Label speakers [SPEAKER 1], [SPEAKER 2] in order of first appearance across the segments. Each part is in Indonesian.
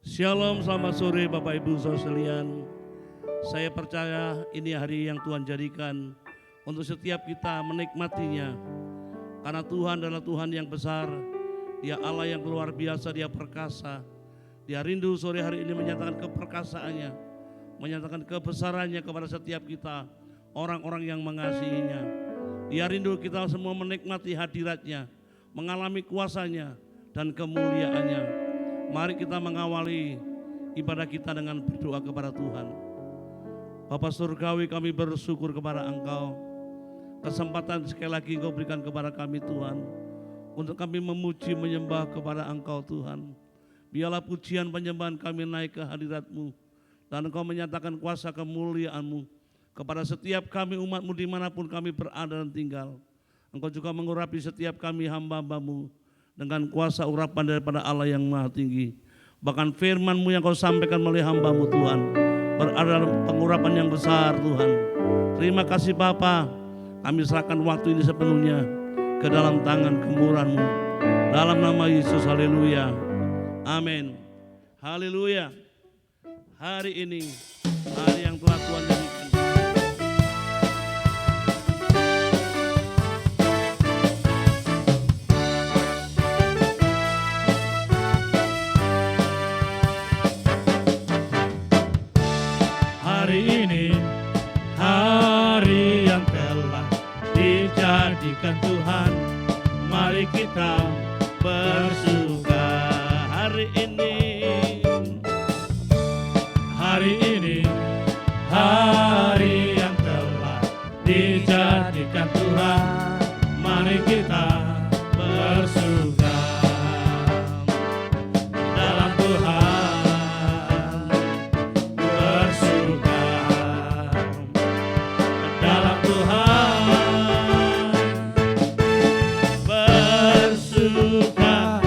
[SPEAKER 1] Shalom, selamat sore Bapak Ibu Saudara sekalian. Saya percaya ini hari yang Tuhan jadikan untuk setiap kita menikmatinya. Karena Tuhan adalah Tuhan yang besar, Dia Allah yang luar biasa, Dia perkasa. Dia rindu sore hari ini menyatakan keperkasaannya, menyatakan kebesarannya kepada setiap kita, orang-orang yang mengasihinya. Dia rindu kita semua menikmati hadiratnya, mengalami kuasanya dan kemuliaannya. Mari kita mengawali ibadah kita dengan berdoa kepada Tuhan. Bapa Surgawi, kami bersyukur kepada Engkau. Kesempatan sekali lagi Engkau berikan kepada kami Tuhan, untuk kami memuji menyembah kepada Engkau Tuhan. Biarlah pujian penyembahan kami naik ke hadirat-Mu, dan Engkau menyatakan kuasa kemuliaan-Mu kepada setiap kami umat-Mu dimanapun kami berada dan tinggal. Engkau juga mengurapi setiap kami hamba-hamba-Mu dengan kuasa urapan daripada Allah yang Maha Tinggi. Bahkan firman-Mu yang Kau sampaikan melalui hamba-Mu Tuhan berada dalam pengurapan yang besar Tuhan. Terima kasih Bapa, kami serahkan waktu ini sepenuhnya ke dalam tangan kemurahan-Mu. Dalam nama Yesus, haleluya. Amin. Haleluya. Hari ini, hari yang telah Tuhan jadikan.
[SPEAKER 2] Hari ini, hari yang telah dijadikan Tuhan, mari kita bersuka. Hari ini, hari yang telah dijadikan Tuhan, mari kita bersuka. Dalam Tuhan bersuka, dalam Tuhan bersuka,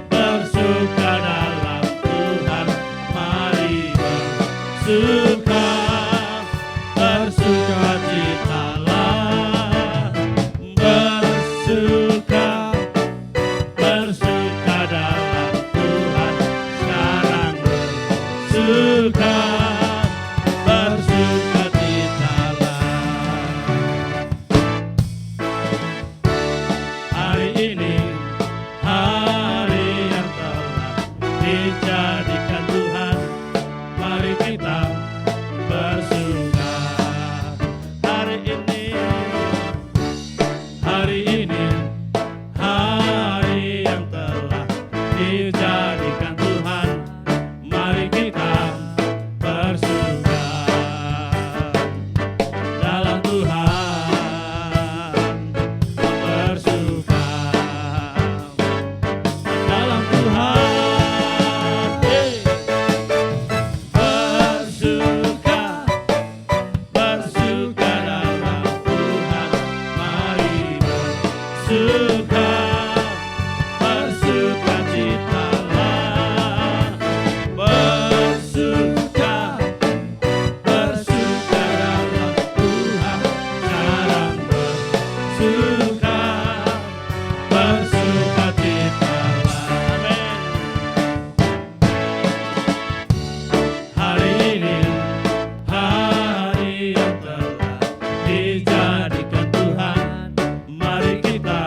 [SPEAKER 2] bersuka dalam Tuhan, mari bersuka, bersuka citalah, bersuka, bersuka dalam Tuhan, sekarang bersuka, bersuka citalah. Hari ini, hari yang telah dijadikan Tuhan, mari kita bersuka. Hari ini, hari yang telah dijadikan Tuhan, mari kita bersuka. Dalam Tuhan bersuka, dalam Tuhan bersuka, bersuka dalam Tuhan, mari bersuka, bersuka citalah, bersuka, bersuka dalam Tuhan, sekarang bersuka, bersuka citalah. Amin. Hari ini, hari yang telah dijadikan Tuhan, mari kita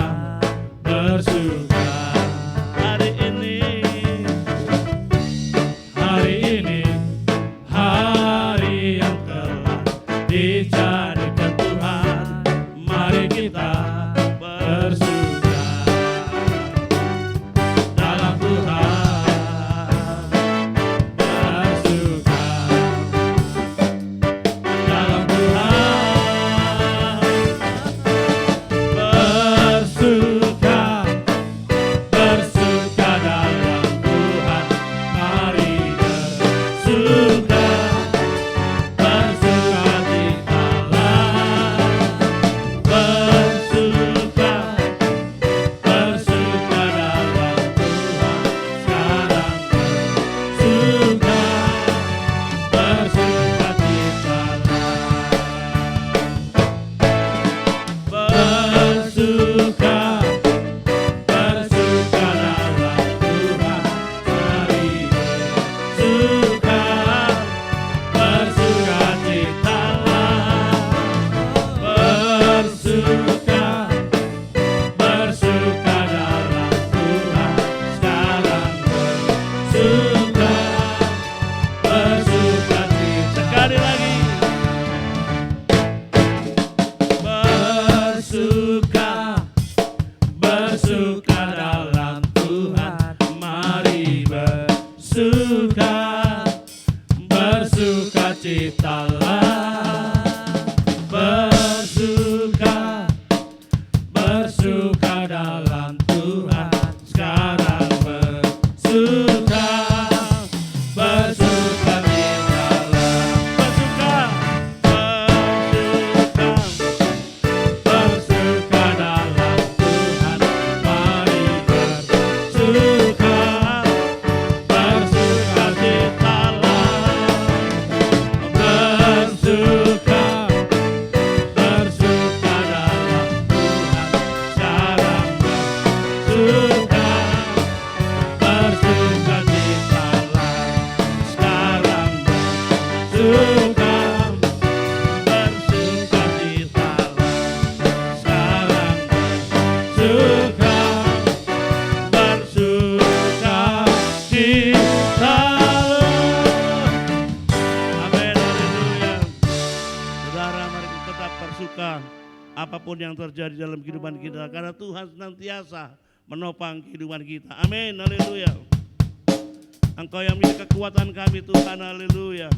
[SPEAKER 2] bersuka cita.
[SPEAKER 1] Amin, haleluya. Saudara, mari kita tetap bersuka apapun yang terjadi dalam kehidupan kita, karena Tuhan senantiasa menopang kehidupan kita. Amin, haleluya. Engkau yang menjadi kekuatan kami Tuhan, haleluya.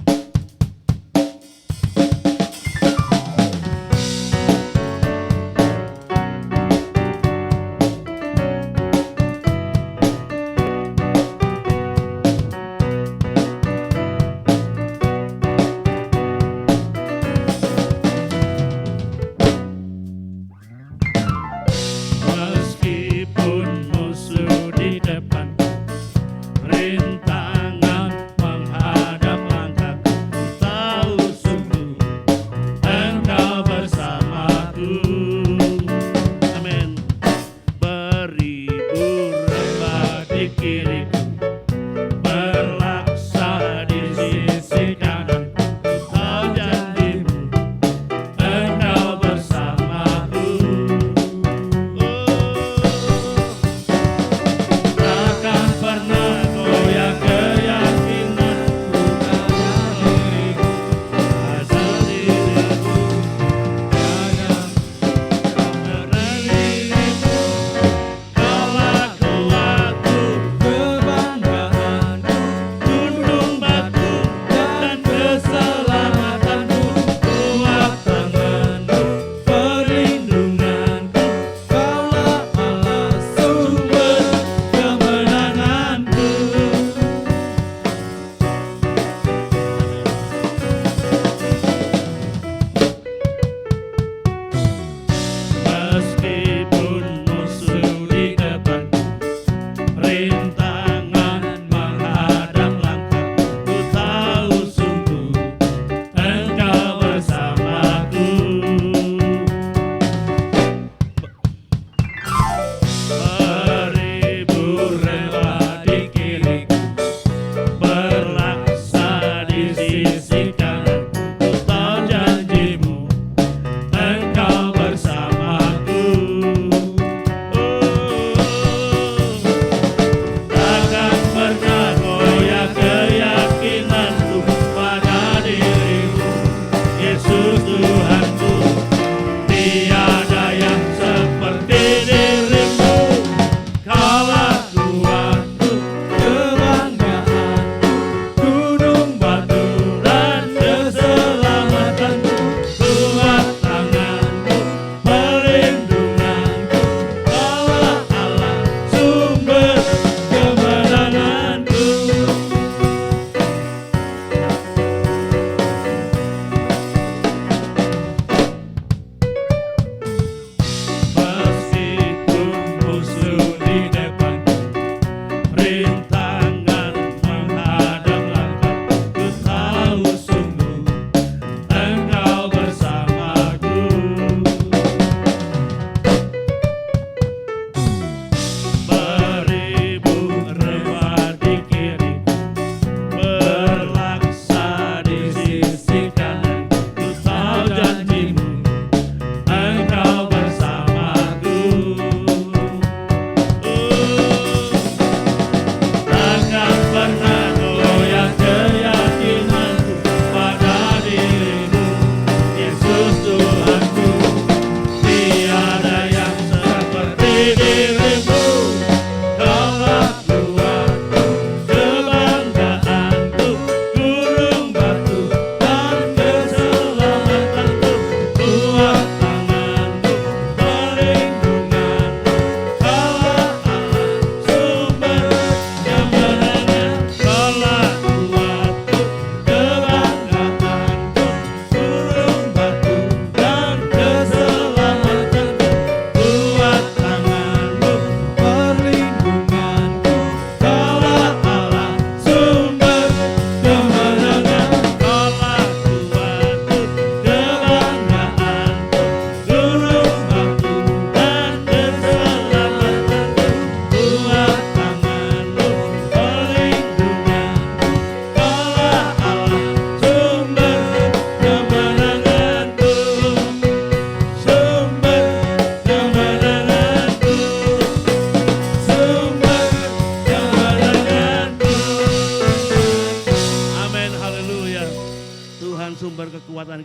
[SPEAKER 2] Meskipun musuh di depan, rintangan menghadap langkahku,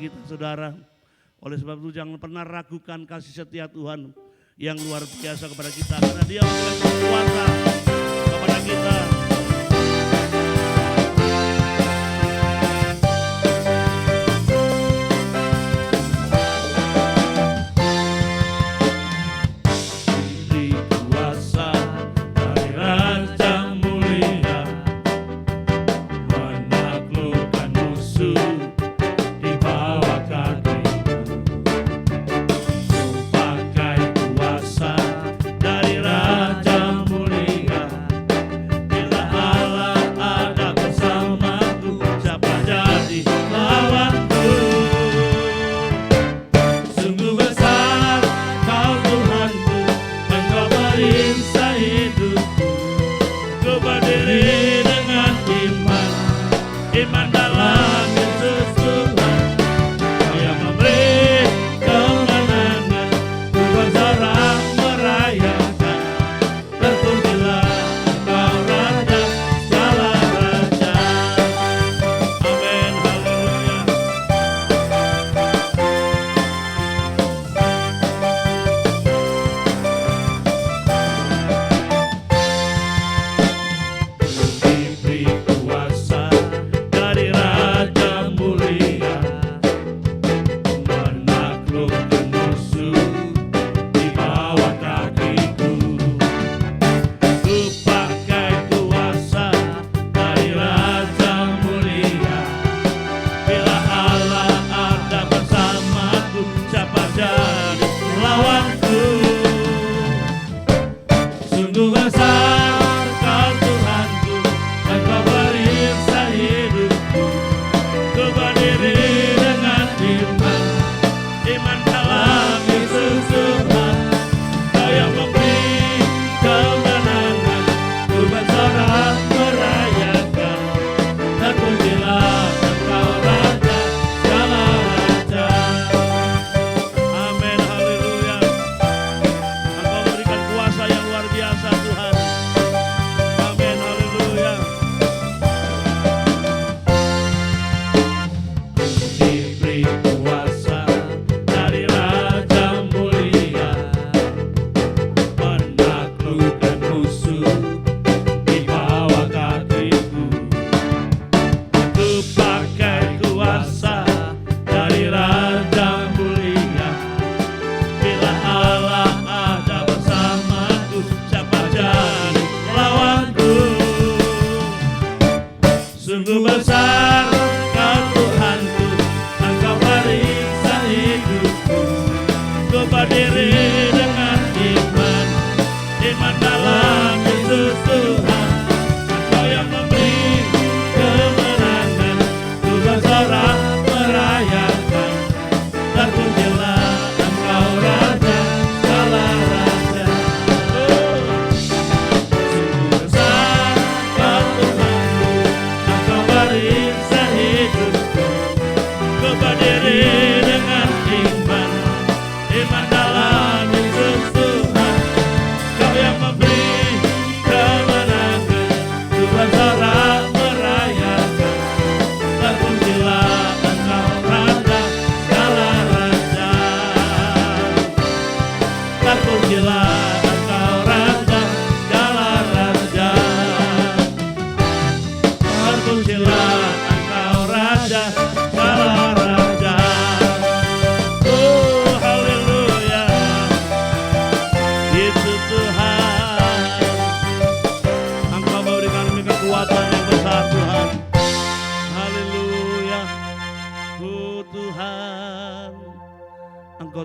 [SPEAKER 1] kita saudara. Oleh sebab itu jangan pernah ragukan kasih setia Tuhan yang luar biasa kepada kita, karena Dia memberikan kuasa kepada kita.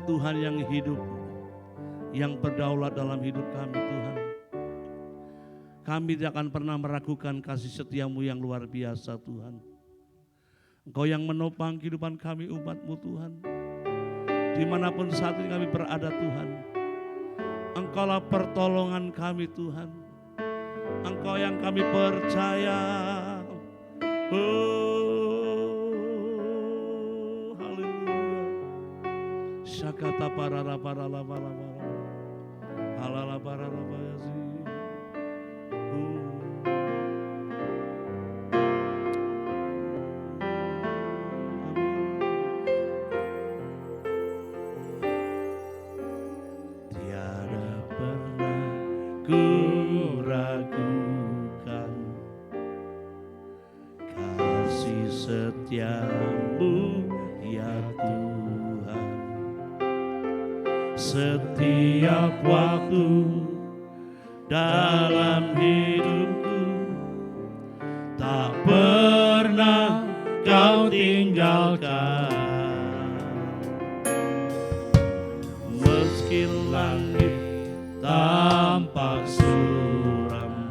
[SPEAKER 1] Tuhan yang hidup, yang berdaulat dalam hidup kami Tuhan. Kami tidak akan pernah meragukan kasih setiamu yang luar biasa Tuhan. Engkau yang menopang kehidupan kami umat-Mu Tuhan. Dimanapun saat ini kami berada Tuhan, Engkaulah pertolongan kami Tuhan. Engkau yang kami percaya. Syakata parara parala parala halala parara bayasi. ku ragukan kasih setiamu ya Tuhan. Setiap waktu dalam hidupku tak pernah kau tinggalkan. Meski langit tampak suram,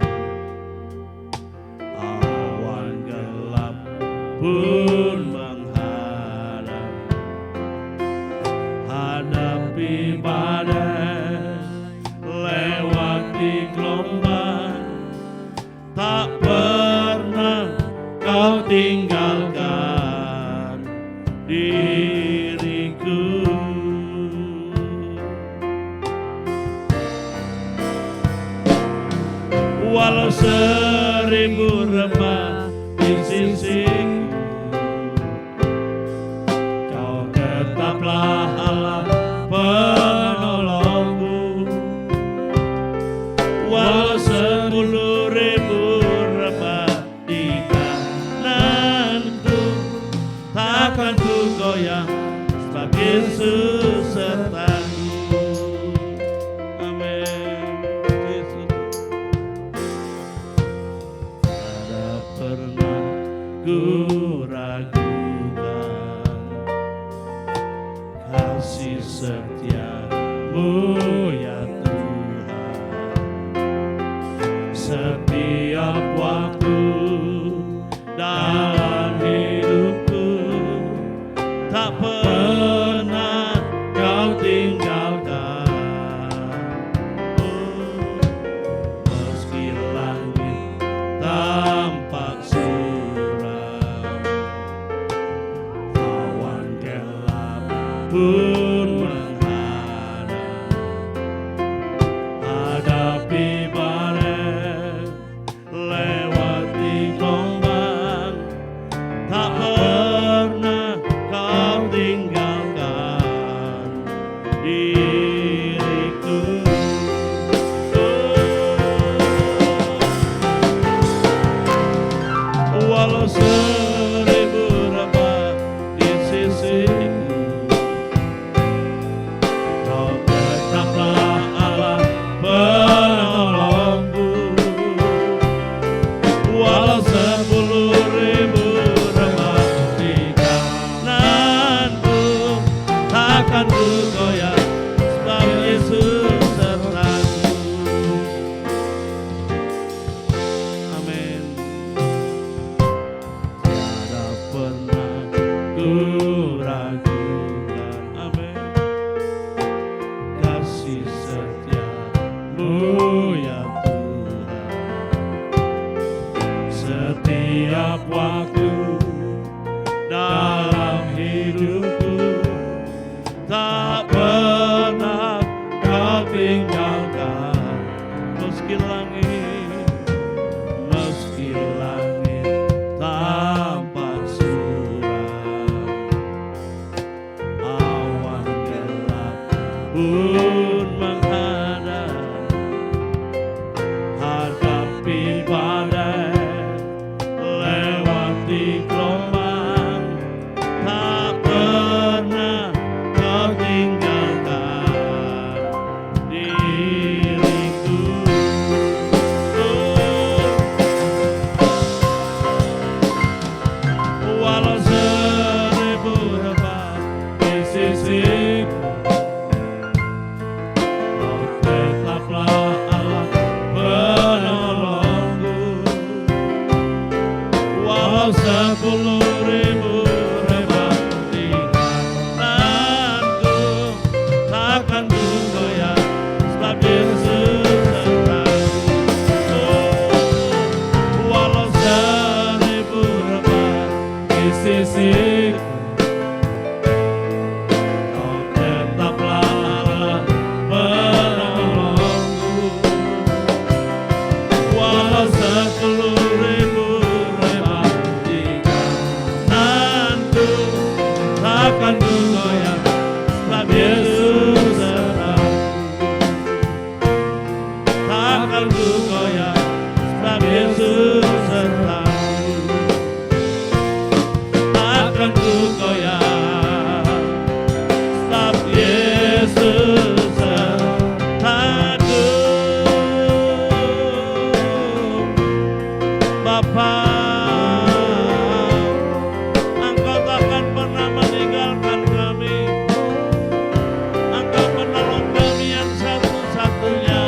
[SPEAKER 1] awan gelap pun menghadap, hadapi badai, lewati gelombang, tak pernah kau tinggalkan diriku. Walau 1000 remah di sisiku, kau tetaplah Allah penolongku. Walau 10.000 remah di kananku, takkan ku goyah sebab Yesus sertaku. Amin. Yesus. Tidak pernah ku ragukan kasih setiamu ya Tuhan. Setiap waktu dalam hidupku tak pernah kau tinggalkan. Meski langit tampak suram, awan gelap pun menghadap, hadapi badai, lewati gelombang, tak pernah kau tinggalkan diriku. Walau 1000 remah di sisiku, kau tetaplah Allah penolongku. Walau 10.000 remah di kananku, takkan ku goyah sebab Yesus sertaku. Amin. Tiada pernah ku ragukan, amin, kasih setiamu ya Tuhan. Setiap waktu dalam hidupku tak pernah kau tinggalkan. Meski langit tampak suram, awan gelap pun menghadap, hadapi badai, lewati gelombang, tak pernah kau tinggalkan diriku. Walau 1000 remah di sisiku, kau tetaplah Allah penolongku. Walau 10.000 remah di kananku, takkan ku goyah sebab Yesus sertaku. Walau 1000 remah di sisiku, kau tetaplah Allah penolongku. Walau 10.000 remah di kananku, akan ku goyang, sebab Yesus sertaku. Akan ku goyang, sebab Yesus sertaku. Bapa, Engkau takkan pernah meninggalkan kami. Engkau penolong kami yang satu-satunya.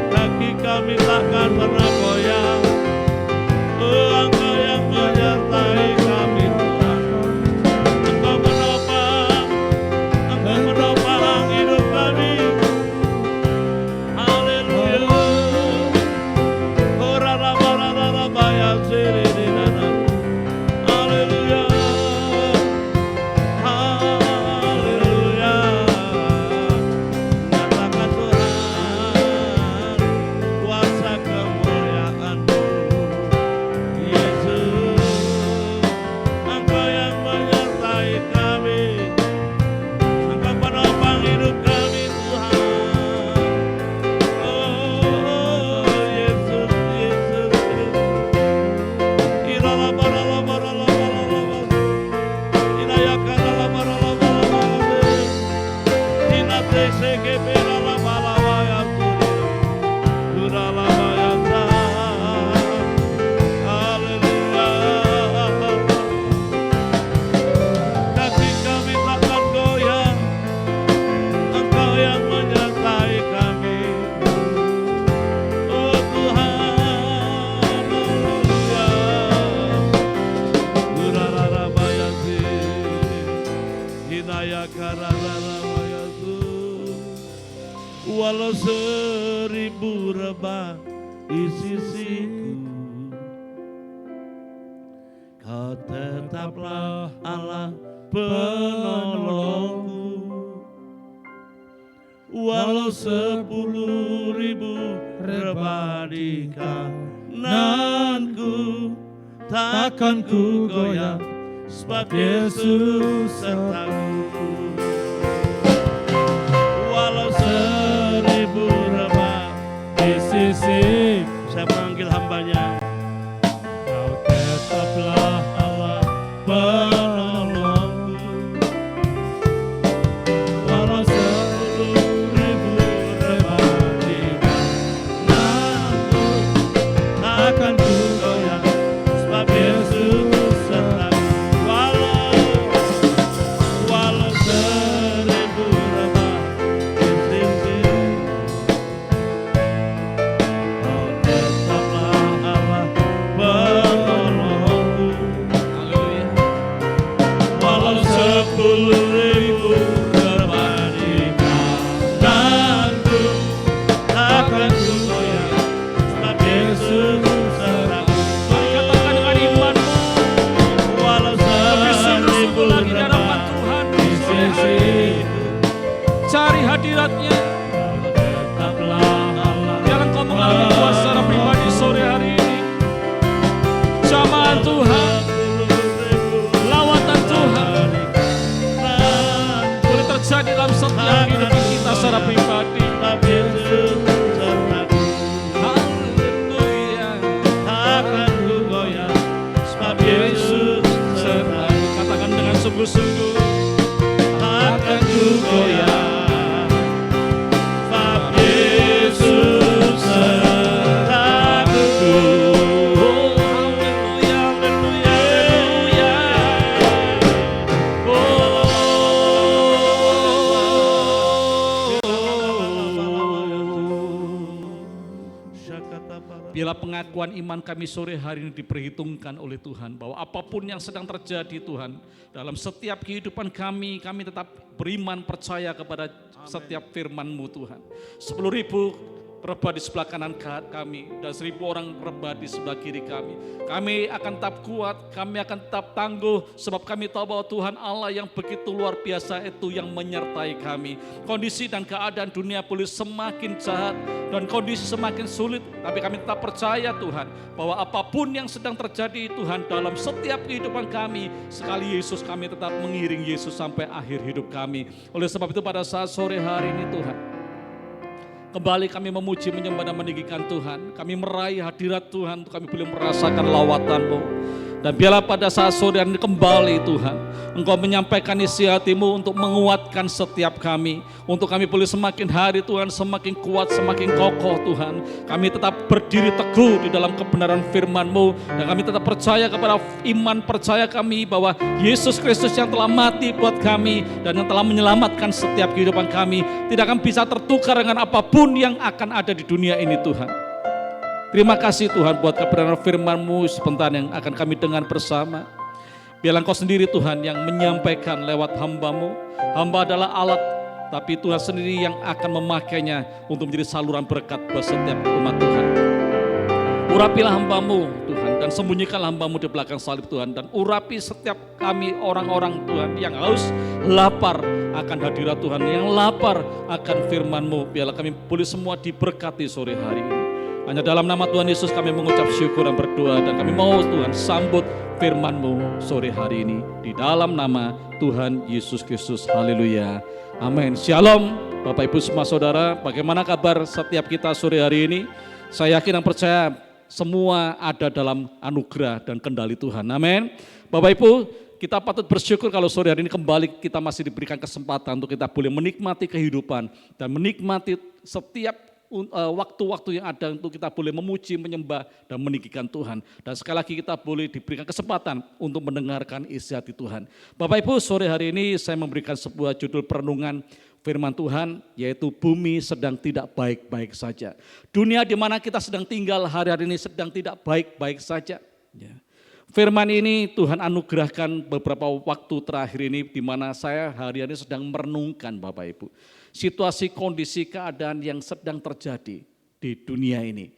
[SPEAKER 1] Kaki kami takkan pernah goyang. Oh, Engkau yang menyertai kami Tuhan. Engkau menopang hidup kami. Haleluya. Oh, rara-rara-rara-baya siri-rara. Haleluya. Haleluya. Nyatakan Tuhan kuasa kemuliaan-Mu. Yesus, Engkau yang menyertai kami. Engkau penopang hidup kami Tuhan. Oh Yesus, Yesus, Yesus. Irala-barala-barala-barala-barala. Inayakala-barala-barala-barala. Inateseke-berala-barala-barala. Durala-bayata. Haleluya. Kaki kami takkan goyang, Engkau yang menyertai kami. Oh Tuhan, haleluya. Durararabayati, hinayakarararabayatu. Walau 1000 rebah di sisiku, Kau tetaplah Allah penolongku. Walau 10.000 rebah di kananku, takkan ku goyang, sebab Yesus sertaku. Walau 1000 rebah di sisi, saya panggil hambanya. Kau tetaplah Allah penolongku. Walau 10.000 rebah di kananku, takkan ku goyang, sebab Yesus sertaku. Walau 1000 rebah di sisi, Kau tetaplah Allah penolongku. Walau 10.000 rebah di kananku, takkan ku goyang, sebab Yesus sertaku.
[SPEAKER 2] Mari katakan dengan imanmu,
[SPEAKER 1] Walau
[SPEAKER 2] lebih
[SPEAKER 1] 1000
[SPEAKER 2] sungguh-sungguh lagi di hadapan
[SPEAKER 1] rebah
[SPEAKER 2] Tuhan
[SPEAKER 1] di
[SPEAKER 2] di sore hari
[SPEAKER 1] sisi,
[SPEAKER 2] ini. Cari hadiratnya,
[SPEAKER 1] tetaplah Allah.
[SPEAKER 2] biar engkau mengalami kuasa secara pribadi sore hari ini. Jamahan Tuhan, lawatan Tuhan boleh terjadi dalam setiap kehidupan kita secara pribadi.
[SPEAKER 1] Sebab Yesus sertaku.
[SPEAKER 2] Haleluya.
[SPEAKER 1] Takkan ku goyang, sebab Yesus sertaku.
[SPEAKER 2] Katakan dengan sungguh-sungguh,
[SPEAKER 1] Takkan ku goyang, sebab Yesus sertaku. Haleluya, haleluya, haleluya.
[SPEAKER 2] Bila pengakuan iman kami sore hari ini diperhitungkan oleh Tuhan, bahwa apapun yang sedang terjadi Tuhan, dalam setiap kehidupan kami tetap beriman percaya kepada setiap firman-Mu Tuhan. 10.000 rebah di sebelah kanan kami dan 1.000 orang rebah di sebelah kiri kami. Kami akan tetap kuat, kami akan tetap tangguh, sebab kami tahu bahwa Tuhan Allah yang begitu luar biasa itu yang menyertai kami. Kondisi dan keadaan dunia boleh semakin jahat dan kondisi semakin sulit, tapi kami tetap percaya Tuhan, bahwa apapun yang sedang terjadi Tuhan dalam setiap kehidupan kami, sekali Yesus kami tetap mengiring Yesus sampai akhir hidup kami. Oleh sebab itu pada saat sore hari ini Tuhan, Kembali kami memuji, menyembah dan meninggikan Tuhan. Kami meraih hadirat Tuhan untuk kami boleh merasakan lawatan-Mu. Dan biarlah pada saat sore hari ini kembali Tuhan, Engkau menyampaikan isi hati-Mu untuk menguatkan setiap kami. Untuk kami boleh semakin hari Tuhan, semakin kuat, semakin kokoh Tuhan. Kami tetap berdiri teguh di dalam kebenaran firman-Mu. Dan kami tetap percaya kepada iman percaya kami bahwa Yesus Kristus yang telah mati buat kami dan yang telah menyelamatkan setiap kehidupan kami tidak akan bisa tertukar dengan apapun yang akan ada di dunia ini Tuhan. Terima kasih Tuhan buat kebenaran firman-Mu sebentar yang akan kami dengar bersama. Biarlah Engkau sendiri Tuhan yang menyampaikan lewat hamba-Mu. Hamba adalah alat, tapi Tuhan sendiri yang akan memakainya untuk menjadi saluran berkat buat setiap umat Tuhan. Urapilah hamba-Mu Tuhan dan sembunyikanlah hamba-Mu di belakang salib Tuhan. Dan urapi setiap kami orang-orang Tuhan yang haus, lapar akan hadirat Tuhan, yang lapar akan firman-Mu. Biarlah kami boleh semua diberkati sore hari ini. Hanya dalam nama Tuhan Yesus kami mengucap syukur dan berdoa. Dan kami mau Tuhan sambut firman-Mu sore hari ini. Di dalam nama Tuhan Yesus Kristus. Haleluya. Amin. Shalom Bapak Ibu semua saudara. Bagaimana kabar setiap kita sore hari ini? Saya yakin dan percaya semua ada dalam anugerah dan kendali Tuhan. Amin. Bapak Ibu, kita patut bersyukur kalau sore hari ini kembali kita masih diberikan kesempatan untuk kita boleh menikmati kehidupan. Dan menikmati setiap waktu-waktu yang ada untuk kita boleh memuji, menyembah, dan meninggikan Tuhan. Dan sekali lagi kita boleh diberikan kesempatan untuk mendengarkan isi hati Tuhan. Bapak Ibu, sore hari ini saya memberikan sebuah judul perenungan firman Tuhan, yaitu bumi sedang tidak baik-baik saja. Dunia di mana kita sedang tinggal hari-hari ini sedang tidak baik-baik saja. Firman ini Tuhan anugerahkan beberapa waktu terakhir ini di mana saya hari-hari sedang merenungkan Bapak Ibu. Situasi, kondisi, keadaan yang sedang terjadi di dunia ini.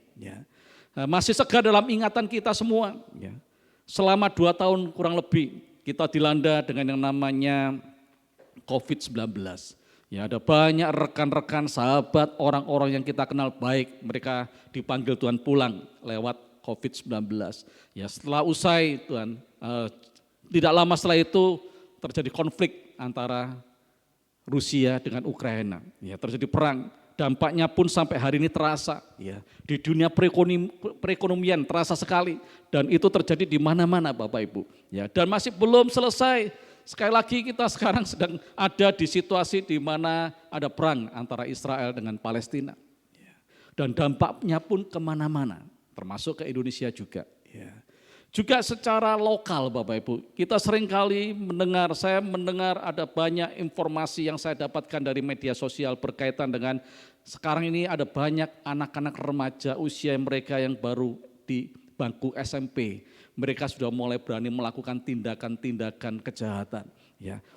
[SPEAKER 2] Masih segar dalam ingatan kita semua. Selama 2 tahun kurang lebih kita dilanda dengan yang namanya COVID-19. Ada banyak rekan-rekan, sahabat, orang-orang yang kita kenal baik. Mereka dipanggil Tuhan pulang lewat COVID-19. Setelah usai Tuhan, tidak lama setelah itu terjadi konflik antara Rusia dengan Ukraina, terjadi perang. Dampaknya pun sampai hari ini terasa, di dunia perekonomian terasa sekali, dan itu terjadi di mana-mana Bapak Ibu. Dan masih belum selesai. Sekali lagi kita sekarang sedang ada di situasi di mana ada perang antara Israel dengan Palestina, dan dampaknya pun kemana-mana, termasuk ke Indonesia juga. Juga secara lokal Bapak Ibu, kita seringkali saya mendengar ada banyak informasi yang saya dapatkan dari media sosial berkaitan dengan sekarang ini ada banyak anak-anak remaja usia mereka yang baru di bangku SMP. Mereka sudah mulai berani melakukan tindakan-tindakan kejahatan.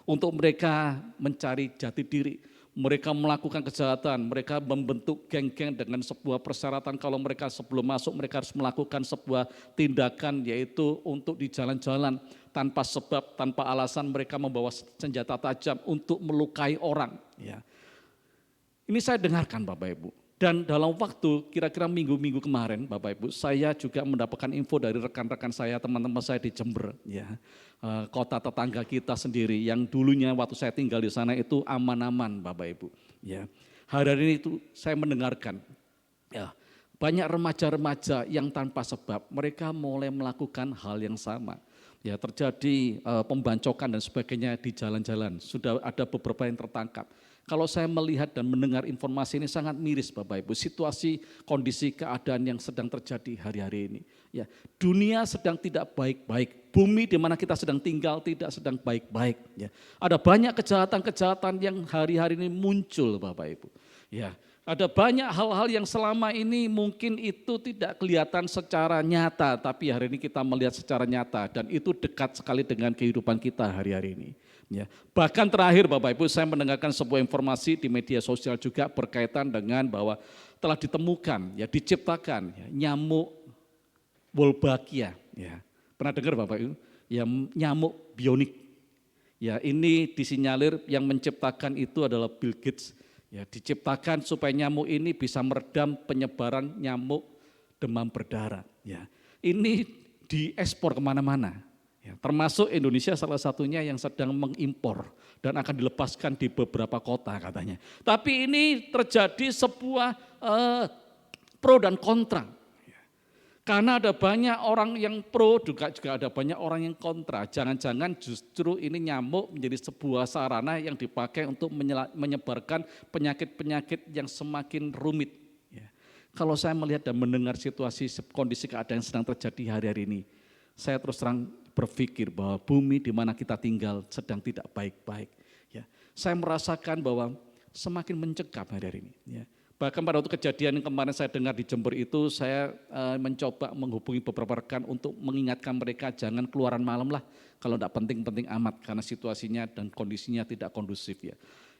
[SPEAKER 2] Untuk mereka mencari jati diri. Mereka melakukan kejahatan, mereka membentuk geng-geng dengan sebuah persyaratan kalau mereka sebelum masuk mereka harus melakukan sebuah tindakan yaitu untuk di jalan-jalan tanpa sebab, tanpa alasan mereka membawa senjata tajam untuk melukai orang. Ini saya dengarkan Bapak Ibu. Dan dalam waktu kira-kira minggu-minggu kemarin Bapak Ibu, saya juga mendapatkan info dari rekan-rekan saya, teman-teman saya di Jember, kota tetangga kita sendiri yang dulunya waktu saya tinggal di sana itu aman-aman Bapak Ibu. Hari ini itu saya mendengarkan banyak remaja-remaja yang tanpa sebab mereka mulai melakukan hal yang sama. Terjadi pembancokan dan sebagainya di jalan-jalan, sudah ada beberapa yang tertangkap. Kalau saya melihat dan mendengar informasi ini sangat miris Bapak Ibu, situasi, kondisi, keadaan yang sedang terjadi hari-hari ini. Dunia sedang tidak baik-baik, bumi di mana kita sedang tinggal tidak sedang baik-baik. Ada banyak kejahatan-kejahatan yang hari-hari ini muncul Bapak Ibu. Ada banyak hal-hal yang selama ini mungkin itu tidak kelihatan secara nyata, tapi hari ini kita melihat secara nyata dan itu dekat sekali dengan kehidupan kita hari-hari ini. Bahkan terakhir Bapak Ibu saya mendengarkan sebuah informasi di media sosial juga berkaitan dengan bahwa telah ditemukan, diciptakan nyamuk Wolbachia. Pernah dengar Bapak Ibu? Nyamuk bionik. Ini disinyalir yang menciptakan itu adalah Bill Gates. Diciptakan supaya nyamuk ini bisa meredam penyebaran nyamuk demam berdarah. Ini diekspor kemana-mana. Termasuk Indonesia salah satunya yang sedang mengimpor dan akan dilepaskan di beberapa kota katanya. Tapi ini terjadi sebuah pro dan kontra. Karena ada banyak orang yang pro, juga ada banyak orang yang kontra. Jangan-jangan justru ini nyamuk menjadi sebuah sarana yang dipakai untuk menyebarkan penyakit-penyakit yang semakin rumit. Ya. Kalau saya melihat dan mendengar situasi kondisi keadaan yang sedang terjadi hari-hari ini, saya terus terang berpikir bahwa bumi di mana kita tinggal sedang tidak baik-baik. Ya. Saya merasakan bahwa semakin mencekam hari-hari ini. Ya. Bahkan pada waktu kejadian yang kemarin saya dengar di Jember itu, saya mencoba menghubungi beberapa rekan untuk mengingatkan mereka jangan keluaran malam lah kalau tidak penting-penting amat karena situasinya dan kondisinya tidak kondusif ya.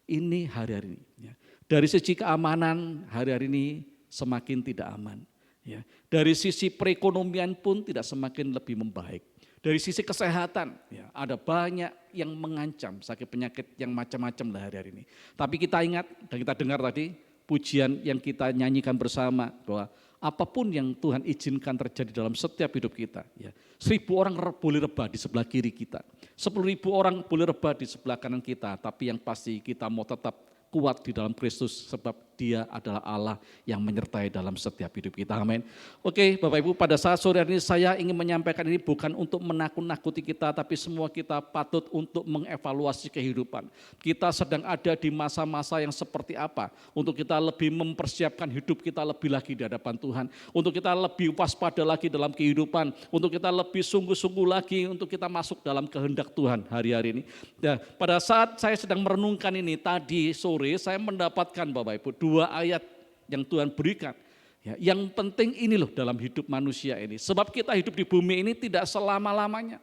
[SPEAKER 2] Ini hari-hari ini. Ya. Dari sisi keamanan hari-hari ini semakin tidak aman. Ya. Dari sisi perekonomian pun tidak semakin lebih membaik. Dari sisi kesehatan, ya, ada banyak yang mengancam sakit penyakit yang macam-macam lah hari-hari ini. Tapi kita ingat dan kita dengar tadi, pujian yang kita nyanyikan bersama bahwa apapun yang Tuhan izinkan terjadi dalam setiap hidup kita. Ya. 1.000 orang boleh rebah di sebelah kiri kita, 10.000 orang boleh rebah di sebelah kanan kita, tapi yang pasti kita mau tetap kuat di dalam Kristus sebab Dia adalah Allah yang menyertai dalam setiap hidup kita. Amin. Oke, Bapak Ibu, pada saat sore hari ini saya ingin menyampaikan ini bukan untuk menakut-nakuti kita, tapi semua kita patut untuk mengevaluasi kehidupan. Kita sedang ada di masa-masa yang seperti apa untuk kita lebih mempersiapkan hidup kita lebih lagi di hadapan Tuhan, untuk kita lebih waspada lagi dalam kehidupan, untuk kita lebih sungguh-sungguh lagi untuk kita masuk dalam kehendak Tuhan hari-hari ini. Ya, pada saat saya sedang merenungkan ini tadi sore, saya mendapatkan Bapak Ibu 2 ayat yang Tuhan berikan. Ya, yang penting ini loh dalam hidup manusia ini. Sebab kita hidup di bumi ini tidak selama-lamanya.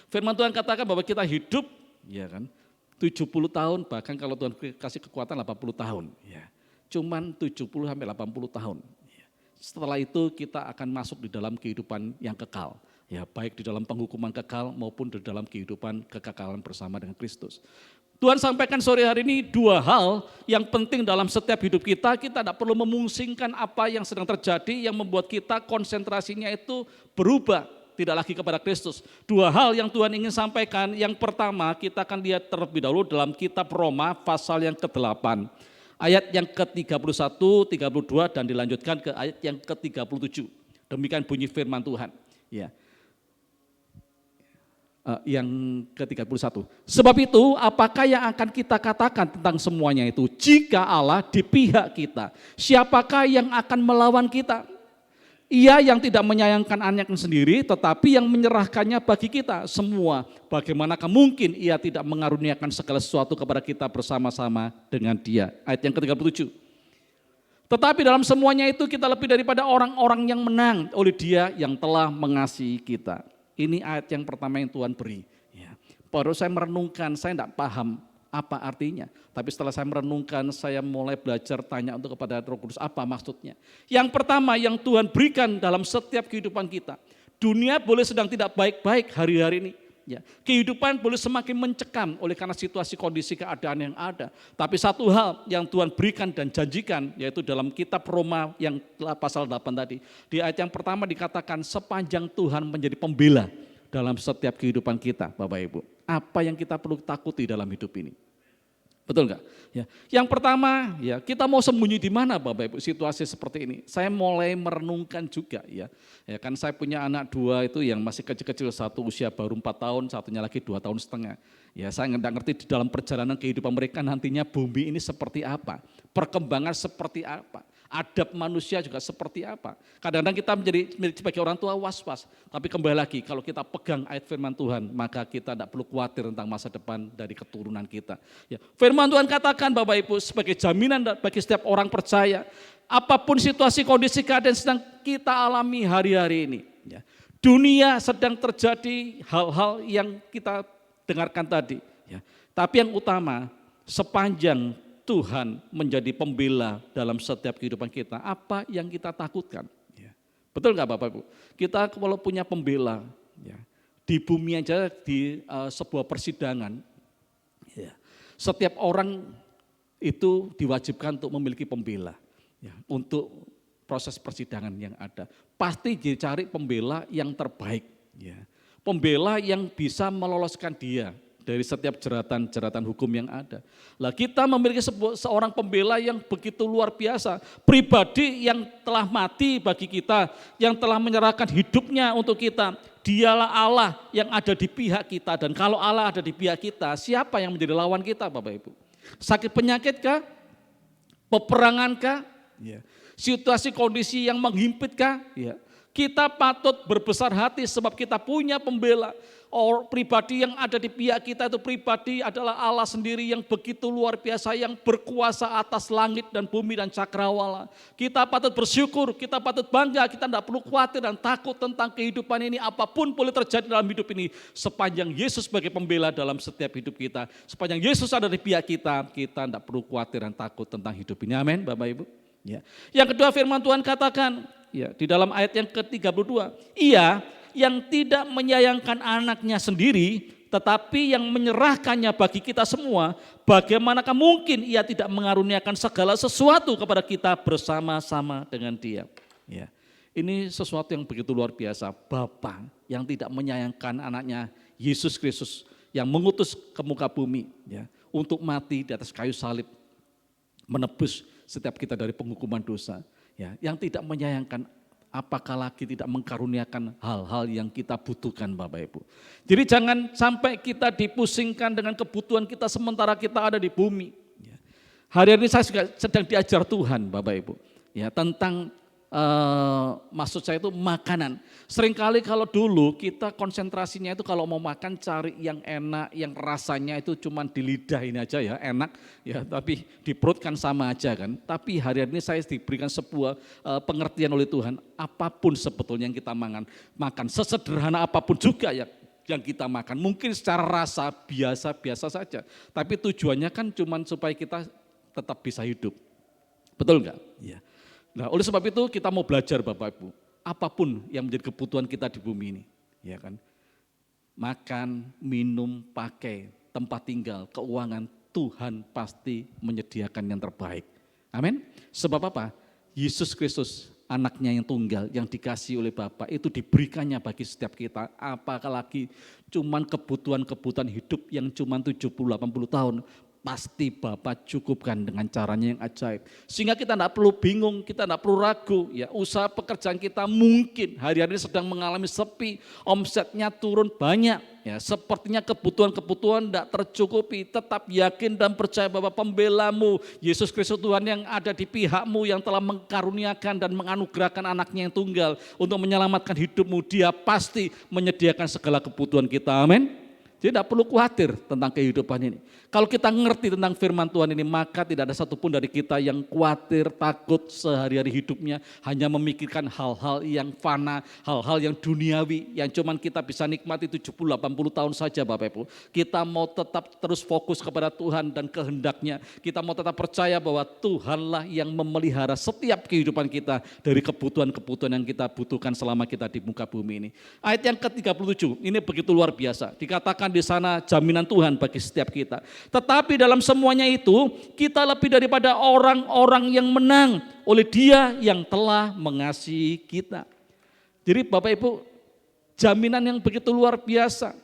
[SPEAKER 2] Firman Tuhan katakan bahwa kita hidup ya kan 70 tahun, bahkan kalau Tuhan kasih kekuatan 80 tahun. Ya. Cuman 70 sampai 80 tahun. Ya. Setelah itu kita akan masuk di dalam kehidupan yang kekal. Ya, baik di dalam penghukuman kekal maupun di dalam kehidupan kekekalan bersama dengan Kristus. Tuhan sampaikan sore hari ini 2 hal yang penting dalam setiap hidup kita. Kita tidak perlu memusingkan apa yang sedang terjadi yang membuat kita konsentrasinya itu berubah. Tidak lagi kepada Kristus. 2 hal yang Tuhan ingin sampaikan. Yang pertama kita akan lihat terlebih dahulu dalam kitab Roma pasal yang ke-8. Ayat yang ke-31, 32 dan dilanjutkan ke ayat yang ke-37. Demikian bunyi firman Tuhan. Ya. Yang ke-31. Sebab itu apakah yang akan kita katakan tentang semuanya itu? Jika Allah di pihak kita, siapakah yang akan melawan kita? Ia yang tidak menyayangkan anaknya sendiri tetapi yang menyerahkannya bagi kita semua. Bagaimanakah mungkin ia tidak mengaruniakan segala sesuatu kepada kita bersama-sama dengan Dia? Ayat yang ke-37. Tetapi dalam semuanya itu kita lebih daripada orang-orang yang menang oleh Dia yang telah mengasihi kita. Ini ayat yang pertama yang Tuhan beri. Ya. Baru saya merenungkan, saya tidak paham apa artinya. Tapi setelah saya merenungkan, saya mulai belajar tanya untuk kepada Roh Kudus apa maksudnya. Yang pertama yang Tuhan berikan dalam setiap kehidupan kita. Dunia boleh sedang tidak baik-baik hari-hari ini. Ya, kehidupan boleh semakin mencekam oleh karena situasi kondisi keadaan yang ada. Tapi satu hal yang Tuhan berikan dan janjikan yaitu dalam kitab Roma yang pasal 8 tadi. Di ayat yang pertama dikatakan sepanjang Tuhan menjadi pembela dalam setiap kehidupan kita Bapak Ibu. Apa yang kita perlu takuti dalam hidup ini? Betul enggak? Ya. Yang pertama, ya kita mau sembunyi di mana Bapak Ibu situasi seperti ini? Saya mulai merenungkan juga ya. Ya kan saya punya anak 2 itu yang masih kecil-kecil, satu usia baru 4 tahun, satunya lagi 2 tahun setengah. Ya saya nggak ngerti di dalam perjalanan kehidupan mereka nantinya bumi ini seperti apa, perkembangan seperti apa. Adab manusia juga seperti apa. Kadang-kadang kita menjadi sebagai orang tua was-was. Tapi kembali lagi kalau kita pegang ayat firman Tuhan maka kita tidak perlu khawatir tentang masa depan dari keturunan kita. Ya. Firman Tuhan katakan Bapak Ibu sebagai jaminan bagi setiap orang percaya. Apapun situasi kondisi keadaan sedang kita alami hari-hari ini. Ya. Dunia sedang terjadi hal-hal yang kita dengarkan tadi. Ya. Tapi yang utama sepanjang Tuhan menjadi pembela dalam setiap kehidupan kita. Apa yang kita takutkan? Ya. Betul nggak Bapak Ibu? Kita kalau punya pembela, ya, di bumi aja di sebuah persidangan, ya, setiap orang itu diwajibkan untuk memiliki pembela. Ya, untuk proses persidangan yang ada. Pasti dicari pembela yang terbaik. Ya. Pembela yang bisa meloloskan dia dari setiap jeratan-jeratan hukum yang ada. Lah kita memiliki seorang pembela yang begitu luar biasa, pribadi yang telah mati bagi kita, yang telah menyerahkan hidupnya untuk kita. Dialah Allah yang ada di pihak kita, dan kalau Allah ada di pihak kita, siapa yang menjadi lawan kita, Bapak Ibu? Sakit penyakit kah? Peperangan kah? Ya. Situasi kondisi yang menghimpit kah? Ya. Kita patut berbesar hati sebab kita punya pembela. Pribadi yang ada di pihak kita itu pribadi adalah Allah sendiri yang begitu luar biasa, yang berkuasa atas langit dan bumi dan cakrawala. Kita patut bersyukur, kita patut bangga, kita tidak perlu khawatir dan takut tentang kehidupan ini. Apapun boleh terjadi dalam hidup ini, sepanjang Yesus sebagai pembela dalam setiap hidup kita, sepanjang Yesus ada di pihak kita, kita tidak perlu khawatir dan takut tentang hidup ini. Amin, Bapak Ibu. Ya. Yang kedua, firman Tuhan katakan, ya, di dalam ayat yang ke-32, Ia yang tidak menyayangkan anaknya sendiri, tetapi yang menyerahkannya bagi kita semua, bagaimanakah mungkin Ia tidak mengaruniakan segala sesuatu kepada kita bersama-sama dengan Dia. Ya. Ini sesuatu yang begitu luar biasa. Bapa yang tidak menyayangkan anaknya, Yesus Kristus, yang mengutus ke muka bumi, ya, untuk mati di atas kayu salib, menebus setiap kita dari penghukuman dosa. Ya, yang tidak menyayangkan, apakah lagi tidak mengkaruniakan hal-hal yang kita butuhkan, Bapak Ibu. Jadi jangan sampai kita dipusingkan dengan kebutuhan kita sementara kita ada di bumi. Hari ini saya juga sedang diajar Tuhan, Bapak Ibu, ya, tentang maksud saya itu makanan. Seringkali kalau dulu kita konsentrasinya itu kalau mau makan cari yang enak, yang rasanya itu cuma di lidah ini aja ya, enak ya, tapi di perut kan sama aja kan. Tapi hari ini saya diberikan sebuah pengertian oleh Tuhan, apapun sebetulnya yang kita makan, sesederhana apapun juga ya yang kita makan, mungkin secara rasa biasa-biasa saja, tapi tujuannya kan cuma supaya kita tetap bisa hidup. Betul enggak? Iya. Nah, oleh sebab itu kita mau belajar, Bapak Ibu, apapun yang menjadi kebutuhan kita di bumi ini, ya kan? Makan, minum, pakai, tempat tinggal, keuangan, Tuhan pasti menyediakan yang terbaik. Amin. Sebab apa? Yesus Kristus, anaknya yang tunggal, yang dikasih oleh Bapa, itu diberikannya bagi setiap kita. Apalagi cuman kebutuhan-kebutuhan hidup yang cuman 70-80 tahun, pasti Bapak cukupkan dengan caranya yang ajaib. Sehingga kita tidak perlu bingung, kita tidak perlu ragu. Ya, usaha pekerjaan kita mungkin hari-hari sedang mengalami sepi, omsetnya turun banyak. Ya, sepertinya kebutuhan-kebutuhan tidak tercukupi. Tetap yakin dan percaya bahwa pembelamu, Yesus Kristus Tuhan yang ada di pihakmu, yang telah mengkaruniakan dan menganugerahkan anaknya yang tunggal untuk menyelamatkan hidupmu. Dia pasti menyediakan segala kebutuhan kita. Amin. Jadi tidak perlu khawatir tentang kehidupan ini. Kalau kita ngerti tentang firman Tuhan ini, maka tidak ada satupun dari kita yang khawatir, takut sehari-hari hidupnya hanya memikirkan hal-hal yang fana, hal-hal yang duniawi, yang cuman kita bisa nikmati 70-80 tahun saja, Bapak Ibu. Kita mau tetap terus fokus kepada Tuhan dan kehendaknya. Kita mau tetap percaya bahwa Tuhanlah yang memelihara setiap kehidupan kita dari kebutuhan-kebutuhan yang kita butuhkan selama kita di muka bumi ini. Ayat yang ke-37, ini begitu luar biasa. Dikatakan di sana jaminan Tuhan bagi setiap kita. Tetapi dalam semuanya itu kita lebih daripada orang-orang yang menang oleh Dia yang telah mengasihi kita. Jadi Bapak Ibu, jaminan yang begitu luar biasa.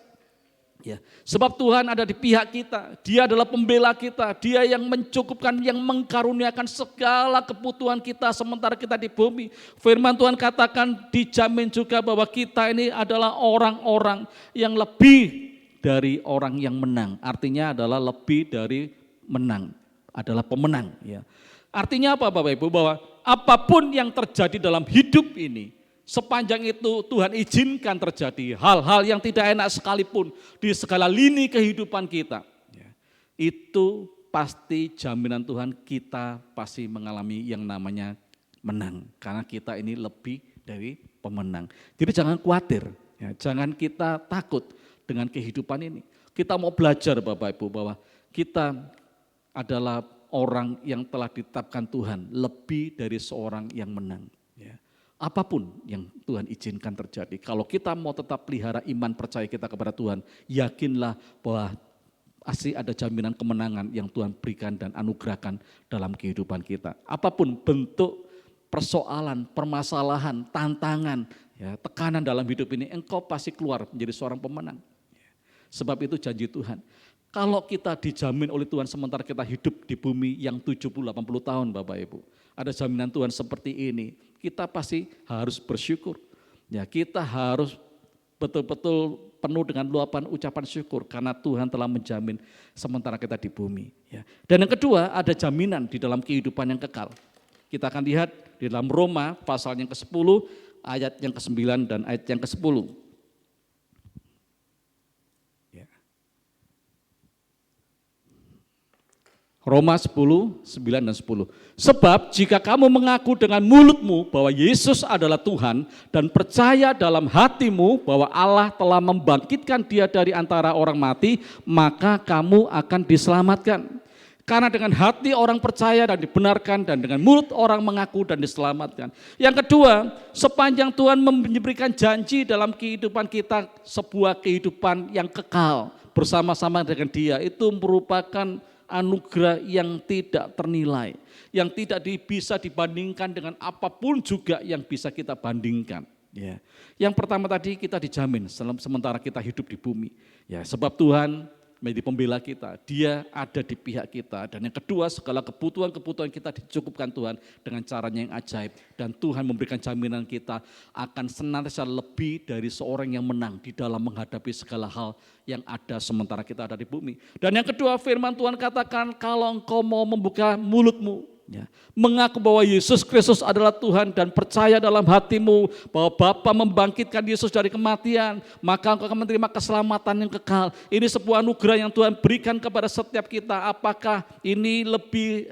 [SPEAKER 2] Ya, sebab Tuhan ada di pihak kita, Dia adalah pembela kita, Dia yang mencukupkan, yang mengkaruniakan segala kebutuhan kita sementara kita di bumi. Firman Tuhan katakan dijamin juga bahwa kita ini adalah orang-orang yang lebih dari orang yang menang, artinya adalah lebih dari menang, adalah pemenang. Ya. Artinya apa Bapak Ibu? Bahwa apapun yang terjadi dalam hidup ini, sepanjang itu Tuhan izinkan terjadi hal-hal yang tidak enak sekalipun di segala lini kehidupan kita, ya, itu pasti jaminan Tuhan kita pasti mengalami yang namanya menang, karena kita ini lebih dari pemenang. Jadi jangan khawatir, ya, jangan kita takut dengan kehidupan ini. Kita mau belajar Bapak Ibu bahwa kita adalah orang yang telah ditetapkan Tuhan lebih dari seorang yang menang. Ya. Apapun yang Tuhan izinkan terjadi, kalau kita mau tetap pelihara iman percaya kita kepada Tuhan, yakinlah bahwa pasti ada jaminan kemenangan yang Tuhan berikan dan anugerahkan dalam kehidupan kita. Apapun bentuk persoalan, permasalahan, tantangan, ya, tekanan dalam hidup ini, engkau pasti keluar menjadi seorang pemenang. Sebab itu janji Tuhan. Kalau kita dijamin oleh Tuhan sementara kita hidup di bumi yang 70-80 tahun Bapak Ibu. Ada jaminan Tuhan seperti ini. Kita pasti harus bersyukur. Ya, kita harus betul-betul penuh dengan luapan ucapan syukur karena Tuhan telah menjamin sementara kita di bumi. Ya. Dan yang kedua ada jaminan di dalam kehidupan yang kekal. Kita akan lihat di dalam Roma pasal yang ke-10, ayat yang ke-9 dan ayat yang ke-10. Ya. Roma 10, 9 dan 10. Sebab jika kamu mengaku dengan mulutmu bahwa Yesus adalah Tuhan dan percaya dalam hatimu bahwa Allah telah membangkitkan dia dari antara orang mati, maka kamu akan diselamatkan. Karena dengan hati orang percaya dan dibenarkan dan dengan mulut orang mengaku dan diselamatkan. Yang kedua, sepanjang Tuhan memberikan janji dalam kehidupan kita sebuah kehidupan yang kekal bersama-sama dengan Dia, itu merupakan anugerah yang tidak ternilai, yang tidak bisa dibandingkan dengan apapun juga yang bisa kita bandingkan. Ya. Yang pertama tadi kita dijamin sementara kita hidup di bumi. Ya, sebab Tuhan menjadi pembela kita, Dia ada di pihak kita. Dan yang kedua, segala kebutuhan-kebutuhan kita dicukupkan Tuhan dengan caranya yang ajaib. Dan Tuhan memberikan jaminan kita akan senantiasa lebih dari seorang yang menang di dalam menghadapi segala hal yang ada sementara kita ada di bumi. Dan yang kedua, firman Tuhan katakan kalau engkau mau membuka mulutmu, ya, mengaku bahwa Yesus Kristus adalah Tuhan dan percaya dalam hatimu bahwa Bapa membangkitkan Yesus dari kematian, maka engkau akan menerima keselamatan yang kekal. Ini sebuah anugerah yang Tuhan berikan kepada setiap kita. Apakah ini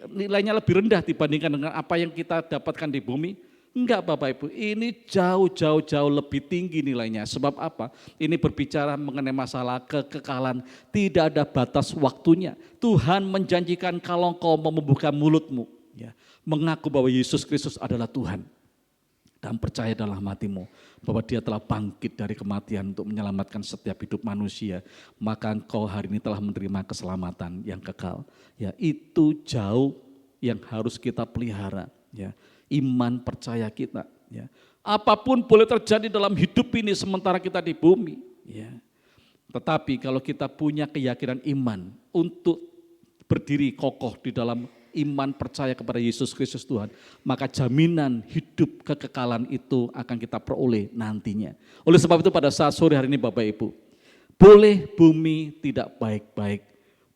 [SPEAKER 2] nilainya lebih rendah dibandingkan dengan apa yang kita dapatkan di bumi? Enggak Bapak Ibu, ini jauh lebih tinggi nilainya. Sebab apa? Ini berbicara mengenai masalah kekekalan, tidak ada batas waktunya. Tuhan menjanjikan kalau engkau mau membuka mulutmu, ya, mengaku bahwa Yesus Kristus adalah Tuhan dan percaya dalam hatimu bahwa Dia telah bangkit dari kematian untuk menyelamatkan setiap hidup manusia, maka engkau hari ini telah menerima keselamatan yang kekal. Ya, itu jauh yang harus kita pelihara, ya. Iman percaya kita, ya. Apapun boleh terjadi dalam hidup ini sementara kita di bumi, ya. Tetapi kalau kita punya keyakinan iman untuk berdiri kokoh di dalam iman percaya kepada Yesus Kristus Tuhan, maka jaminan hidup kekekalan itu akan kita peroleh nantinya. Oleh sebab itu pada saat sore hari ini Bapak Ibu, boleh bumi tidak baik-baik,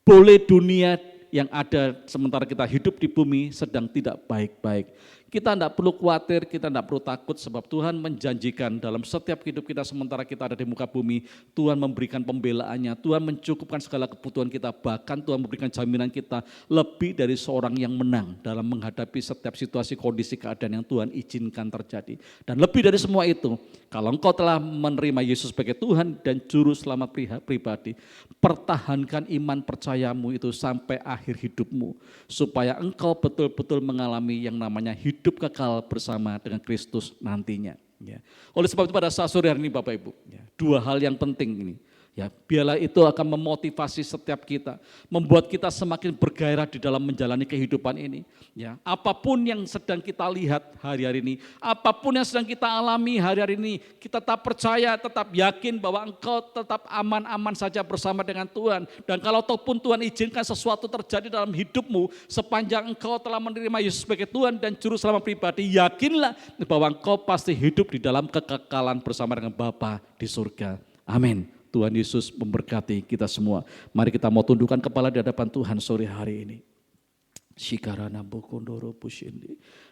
[SPEAKER 2] boleh dunia yang ada sementara kita hidup di bumi sedang tidak baik-baik. Kita tidak perlu khawatir, kita tidak perlu takut sebab Tuhan menjanjikan dalam setiap hidup kita sementara kita ada di muka bumi, Tuhan memberikan pembelaannya, Tuhan mencukupkan segala kebutuhan kita, bahkan Tuhan memberikan jaminan kita lebih dari seorang yang menang dalam menghadapi setiap situasi, kondisi, keadaan yang Tuhan izinkan terjadi. Dan lebih dari semua itu, kalau engkau telah menerima Yesus sebagai Tuhan dan Juru Selamat pribadi, pertahankan iman percayamu itu sampai akhir hidupmu, supaya engkau betul-betul mengalami yang namanya hidup kekal bersama dengan Kristus nantinya. Ya. Oleh sebab itu pada saat sore hari ini Bapak Ibu, ya, dua hal yang penting ini. Ya, biarlah itu akan memotivasi setiap kita, membuat kita semakin bergairah di dalam menjalani kehidupan ini. Ya, apapun yang sedang kita lihat hari-hari ini, apapun yang sedang kita alami hari-hari ini, kita tetap percaya, tetap yakin bahwa engkau tetap aman-aman saja bersama dengan Tuhan. Dan kalau ataupun Tuhan izinkan sesuatu terjadi dalam hidupmu, sepanjang engkau telah menerima Yesus sebagai Tuhan dan Juru Selamat pribadi, yakinlah bahwa engkau pasti hidup di dalam kekekalan bersama dengan Bapa di surga. Amin. Tuhan Yesus memberkati kita semua. Mari kita mau tundukkan kepala di hadapan Tuhan sore hari ini.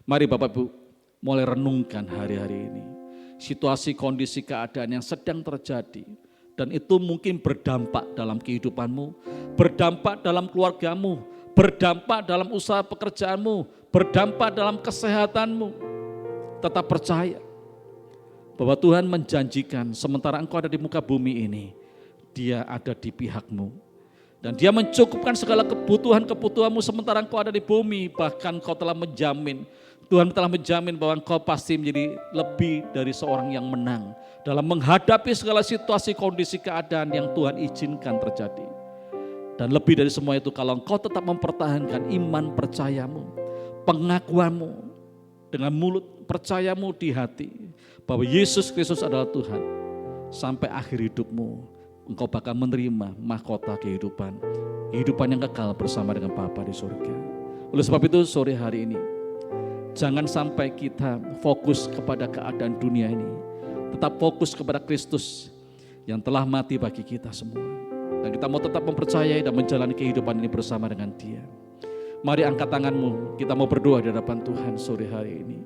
[SPEAKER 2] Mari Bapak Ibu mulai renungkan hari-hari ini. Situasi, kondisi, keadaan yang sedang terjadi. Dan itu mungkin berdampak dalam kehidupanmu, berdampak dalam keluargamu, berdampak dalam usaha pekerjaanmu, berdampak dalam kesehatanmu. Tetap percaya bahwa Tuhan menjanjikan sementara engkau ada di muka bumi ini, Dia ada di pihakmu. Dan Dia mencukupkan segala kebutuhan-kebutuhanmu sementara engkau ada di bumi. Bahkan engkau telah menjamin, Tuhan telah menjamin bahwa engkau pasti menjadi lebih dari seorang yang menang dalam menghadapi segala situasi, kondisi, keadaan yang Tuhan izinkan terjadi. Dan lebih dari semua itu, kalau engkau tetap mempertahankan iman percayamu, pengakuanmu dengan mulut, percayamu di hati bahwa Yesus Kristus adalah Tuhan, sampai akhir hidupmu engkau bakal menerima mahkota kehidupan, kehidupan yang kekal bersama dengan Bapa di surga. Oleh sebab itu sore hari ini, jangan sampai kita fokus kepada keadaan dunia ini, tetap fokus kepada Kristus yang telah mati bagi kita semua. Dan kita mau tetap mempercayai dan menjalani kehidupan ini bersama dengan Dia. Mari angkat tanganmu, kita mau berdoa di hadapan Tuhan sore hari ini.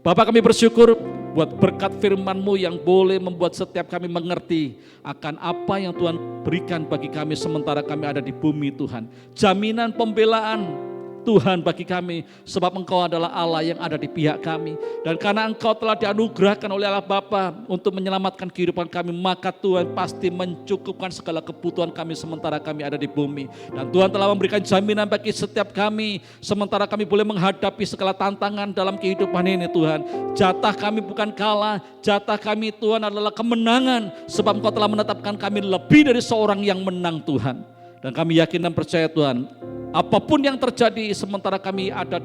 [SPEAKER 2] Bapa, kami bersyukur buat berkat firman-Mu yang boleh membuat setiap kami mengerti akan apa yang Tuhan berikan bagi kami sementara kami ada di bumi Tuhan. Jaminan pembelaan Tuhan bagi kami, sebab Engkau adalah Allah yang ada di pihak kami. Dan karena Engkau telah dianugerahkan oleh Allah Bapa untuk menyelamatkan kehidupan kami, maka Tuhan pasti mencukupkan segala kebutuhan kami sementara kami ada di bumi. Dan Tuhan telah memberikan jaminan bagi setiap kami sementara kami boleh menghadapi segala tantangan dalam kehidupan ini Tuhan. Jatah kami bukan kalah, jatah kami Tuhan adalah kemenangan, sebab Engkau telah menetapkan kami lebih dari seorang yang menang Tuhan. Dan kami yakin dan percaya Tuhan, apapun yang terjadi sementara kami ada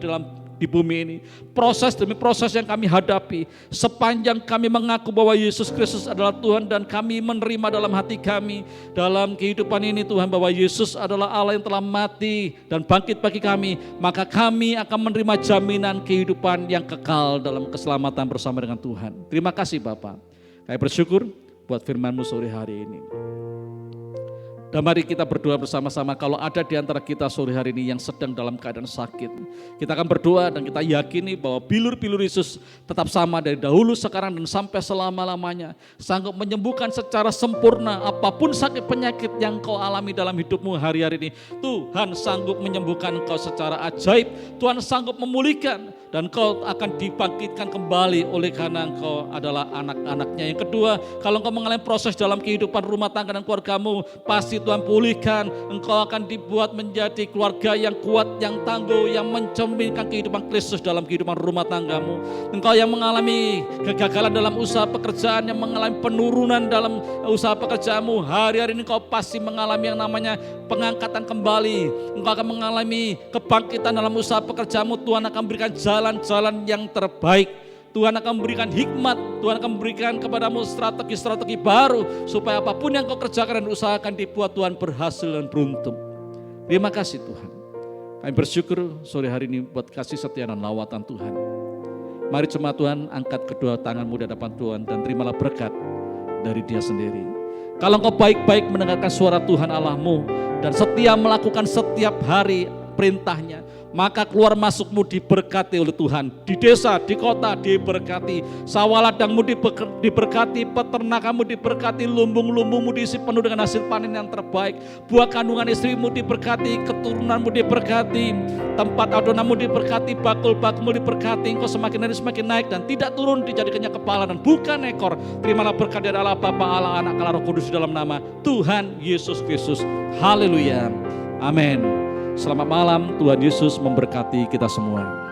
[SPEAKER 2] di bumi ini, proses demi proses yang kami hadapi, sepanjang kami mengaku bahwa Yesus Kristus adalah Tuhan dan kami menerima dalam hati kami, dalam kehidupan ini Tuhan, bahwa Yesus adalah Allah yang telah mati dan bangkit bagi kami, maka kami akan menerima jaminan kehidupan yang kekal dalam keselamatan bersama dengan Tuhan. Terima kasih Bapak. Kami bersyukur buat firman-Mu sore hari ini. Dan mari kita berdoa bersama-sama. Kalau ada di antara kita sore hari ini yang sedang dalam keadaan sakit, kita akan berdoa dan kita yakini bahwa bilur-bilur Yesus tetap sama dari dahulu, sekarang, dan sampai selama-lamanya. Sanggup menyembuhkan secara sempurna apapun sakit penyakit yang kau alami dalam hidupmu hari-hari ini. Tuhan sanggup menyembuhkan kau secara ajaib. Tuhan sanggup memulihkan. Dan kau akan dibangkitkan kembali oleh karena engkau adalah anak-anaknya. Yang kedua, kalau engkau mengalami proses dalam kehidupan rumah tangga dan keluargamu, pasti Tuhan pulihkan. Engkau akan dibuat menjadi keluarga yang kuat, yang tangguh, yang mencerminkan kehidupan Kristus dalam kehidupan rumah tanggamu. Engkau yang mengalami kegagalan dalam usaha pekerjaan, yang mengalami penurunan dalam usaha pekerjaanmu, hari-hari ini engkau pasti mengalami yang namanya pengangkatan kembali. Engkau akan mengalami kebangkitan dalam usaha pekerjaanmu. Tuhan akan berikan jalan-jalan yang terbaik. Tuhan akan memberikan hikmat, Tuhan akan memberikan kepadamu strategi-strategi baru supaya apapun yang kau kerjakan dan usahakan dibuat Tuhan berhasil dan beruntung. Terima kasih Tuhan. Kami bersyukur sore hari ini buat kasih setia dan lawatan Tuhan. Mari jemaat Tuhan, angkat kedua tanganmu di hadapan Tuhan dan terimalah berkat dari Dia sendiri. Kalau engkau baik-baik mendengarkan suara Tuhan Allahmu dan setia melakukan setiap hari perintahnya, maka keluar masukmu diberkati oleh Tuhan. Di desa, di kota diberkati. Sawah ladangmu diberkati, peternakanmu diberkati, lumbung-lumbungmu diisi penuh dengan hasil panen yang terbaik. Buah kandungan istrimu diberkati, keturunanmu diberkati, tempat adonanmu diberkati, bakul-bakulmu diberkati. Engkau semakin hari semakin naik dan tidak turun, dijadikannya kepala dan bukan ekor. Terimalah berkat dari Allah Bapa, Allah Anak, Allah Roh Kudus di dalam nama Tuhan Yesus Kristus. Haleluya. Amin. Selamat malam, Tuhan Yesus memberkati kita semua.